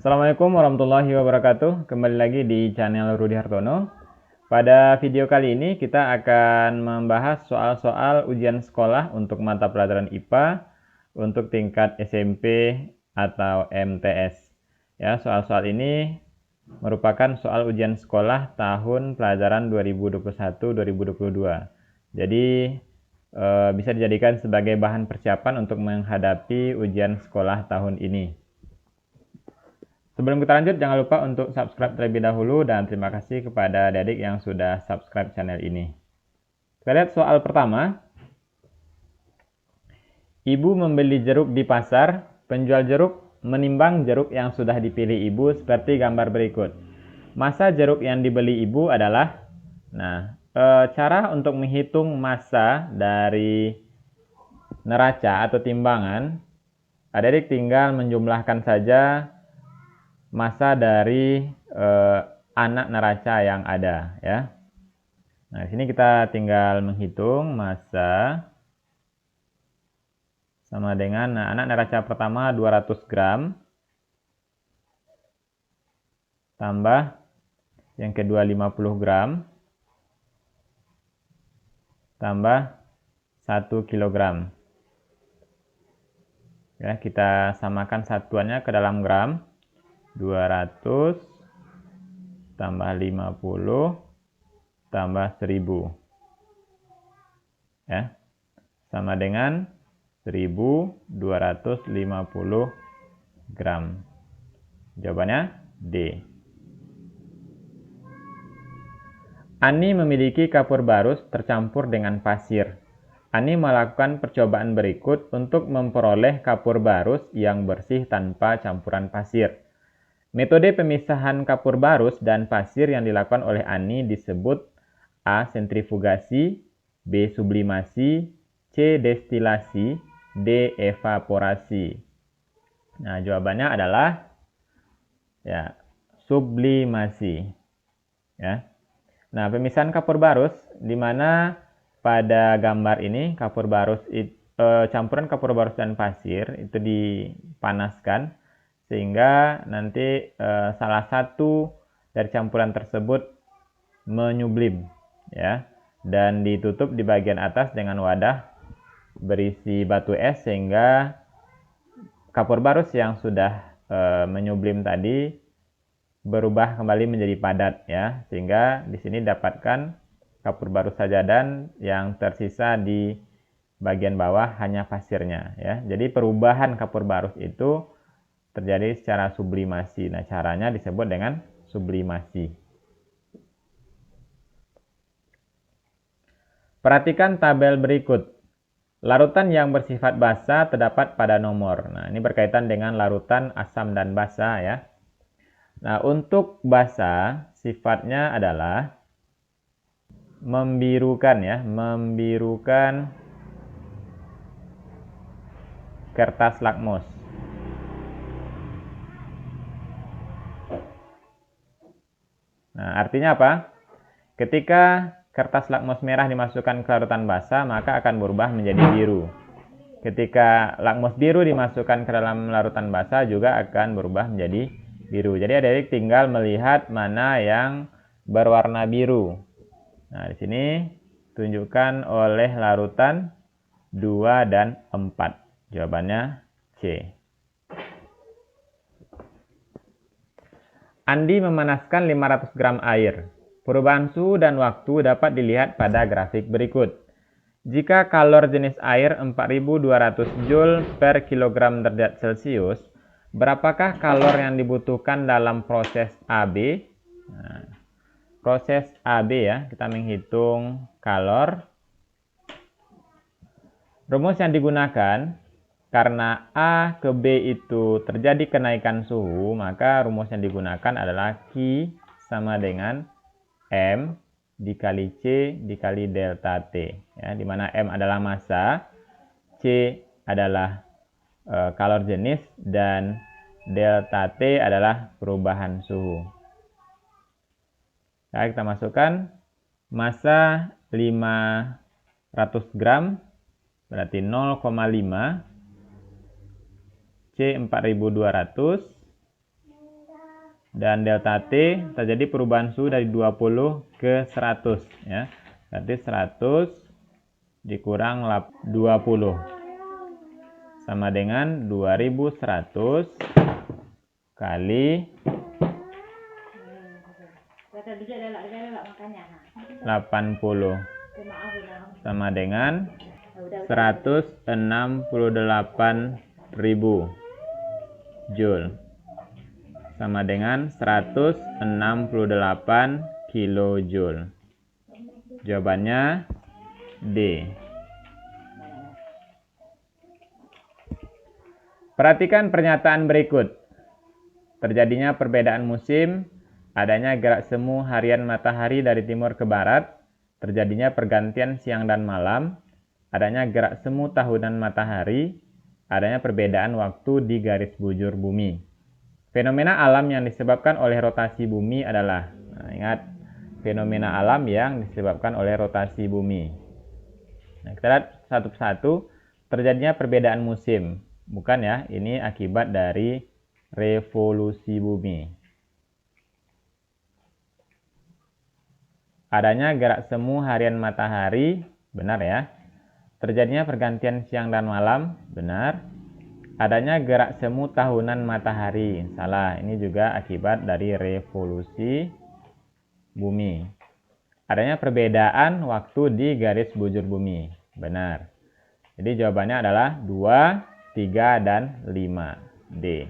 Assalamualaikum warahmatullahi wabarakatuh. Kembali lagi di channel Rudi Hartono. Pada video kali ini kita akan membahas soal-soal ujian sekolah untuk mata pelajaran IPA untuk tingkat SMP atau MTS. Ya, soal-soal ini merupakan soal ujian sekolah tahun pelajaran 2021-2022. Jadi bisa dijadikan sebagai bahan persiapan untuk menghadapi ujian sekolah tahun ini. Sebelum kita lanjut, jangan lupa untuk subscribe terlebih dahulu dan terima kasih kepada adik-adik yang sudah subscribe channel ini. Kita lihat soal pertama. Ibu membeli jeruk di pasar, penjual jeruk menimbang jeruk yang sudah dipilih ibu seperti gambar berikut. Massa jeruk yang dibeli ibu adalah, cara untuk menghitung massa dari neraca atau timbangan, adik-adik tinggal menjumlahkan saja massa dari anak neraca yang ada, ya. Nah, di sini kita tinggal menghitung massa sama dengan anak neraca pertama 200 gram tambah yang kedua 50 gram tambah 1 kilogram. Ya, kita samakan satuannya ke dalam gram. 200 tambah 50 tambah 1000, ya, sama dengan 1250 gram. Jawabannya D. Ani memiliki kapur barus tercampur dengan pasir. Ani melakukan percobaan berikut untuk memperoleh kapur barus yang bersih tanpa campuran pasir. Metode pemisahan kapur barus dan pasir yang dilakukan oleh Ani disebut A. Sentrifugasi, B. Sublimasi, C. Destilasi, D. Evaporasi. Nah, jawabannya adalah sublimasi. Ya. Nah, pemisahan kapur barus di mana pada gambar ini kapur barus campuran kapur barus dan pasir itu dipanaskan sehingga nanti salah satu dari campuran tersebut menyublim, ya, dan ditutup di bagian atas dengan wadah berisi batu es sehingga kapur barus yang sudah menyublim tadi berubah kembali menjadi padat, ya, sehingga di sini dapatkan kapur barus saja dan yang tersisa di bagian bawah hanya pasirnya, ya. Jadi perubahan kapur barus itu terjadi secara sublimasi. Nah, caranya disebut dengan sublimasi. Perhatikan tabel berikut. Larutan yang bersifat basa terdapat pada nomor. Nah, ini berkaitan dengan larutan asam dan basa, ya. Nah, untuk basa sifatnya adalah membirukan, ya, membirukan kertas lakmus. Nah, artinya apa? Ketika kertas lakmus merah dimasukkan ke larutan basa, maka akan berubah menjadi biru. Ketika lakmus biru dimasukkan ke dalam larutan basa juga akan berubah menjadi biru. Jadi adik-adik tinggal melihat mana yang berwarna biru. Nah, di sini tunjukkan oleh larutan 2 dan 4. Jawabannya C. Andi memanaskan 500 gram air. Perubahan suhu dan waktu dapat dilihat pada grafik berikut. Jika kalor jenis air 4200 Joule per kilogram derajat Celcius, berapakah kalor yang dibutuhkan dalam proses AB? Nah, proses AB, ya, kita menghitung kalor. Rumus yang digunakan, karena A ke B itu terjadi kenaikan suhu, maka rumus yang digunakan adalah Q sama dengan M dikali C dikali delta T, ya, di mana M adalah massa, C adalah kalor jenis, dan delta T adalah perubahan suhu. Nah, kita masukkan massa 500 gram berarti 0,5, C 4200 Dan delta T terjadi perubahan suhu dari 20 ke 100 ya. Berarti 100 dikurang 20 sama dengan 2100 kali 80 sama dengan 168.000 Joule sama dengan 168 kilojoule. Jawabannya D. Perhatikan pernyataan berikut. Terjadinya perbedaan musim, adanya gerak semu harian matahari dari timur ke barat, terjadinya pergantian siang dan malam, adanya gerak semu tahunan matahari, adanya perbedaan waktu di garis bujur bumi. Fenomena alam yang disebabkan oleh rotasi bumi adalah, ingat, fenomena alam yang disebabkan oleh rotasi bumi. Nah, kita lihat satu persatu. Terjadinya perbedaan musim. Bukan ya, ini akibat dari revolusi bumi. Adanya gerak semu harian matahari, benar ya. Terjadinya pergantian siang dan malam, benar. Adanya gerak semu tahunan matahari, salah. Ini juga akibat dari revolusi bumi. Adanya perbedaan waktu di garis bujur bumi, benar. Jadi jawabannya adalah 2, 3, dan 5. D.